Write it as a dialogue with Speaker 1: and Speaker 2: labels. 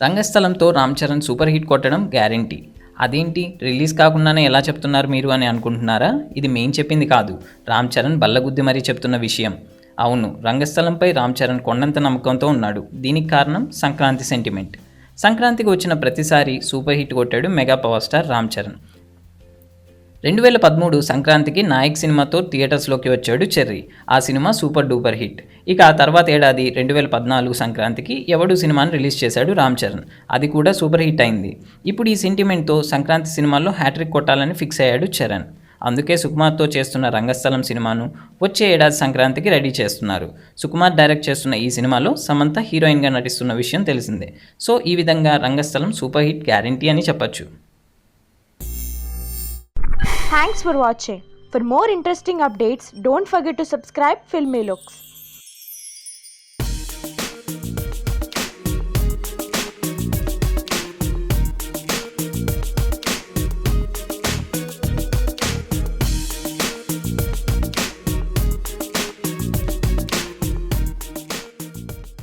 Speaker 1: రంగస్థలంతో Ram Charan super hit కొట్టడం guarantee. అదేంటి release కాకుండానే ఎలా చెప్తున్నారు మీరు అని అనుకుంటున్నారా? ఇది మేం చెప్పింది కాదు, రామ్ చరణ్ బల్లగుద్ది మరీ చెప్తున్న విషయం. అవును, రంగస్థలంపై రామ్ చరణ్ కొండంత నమ్మకంతో ఉన్నాడు. దీనికి కారణం సంక్రాంతి సెంటిమెంట్. సంక్రాంతికి వచ్చిన ప్రతిసారి సూపర్ హిట్ కొట్టాడు mega power star Ram Charan. 2013 సంక్రాంతికి నాయక్ సినిమాతో థియేటర్స్లోకి వచ్చాడు చెర్రీ. ఆ సినిమా సూపర్ డూపర్ హిట్. ఇక ఆ తర్వాత ఏడాది 2014 సంక్రాంతికి ఎవడు సినిమాను రిలీజ్ చేశాడు రామ్ చరణ్. అది కూడా సూపర్ హిట్ అయింది. ఇప్పుడు ఈ సెంటిమెంట్తో సంక్రాంతి సినిమాల్లో హ్యాట్రిక్ కొట్టాలని ఫిక్స్ అయ్యాడు చరణ్. అందుకే సుకుమార్తో చేస్తున్న రంగస్థలం సినిమాను వచ్చే ఏడాది సంక్రాంతికి రెడీ చేస్తున్నారు. సుకుమార్ డైరెక్ట్ చేస్తున్న ఈ సినిమాలో సమంత హీరోయిన్గా నటిస్తున్న విషయం తెలిసిందే. సో ఈ విధంగా రంగస్థలం సూపర్ హిట్ గ్యారెంటీ అని చెప్పొచ్చు.
Speaker 2: Thanks for watching. For more interesting updates, don't forget to subscribe Filmy Looks.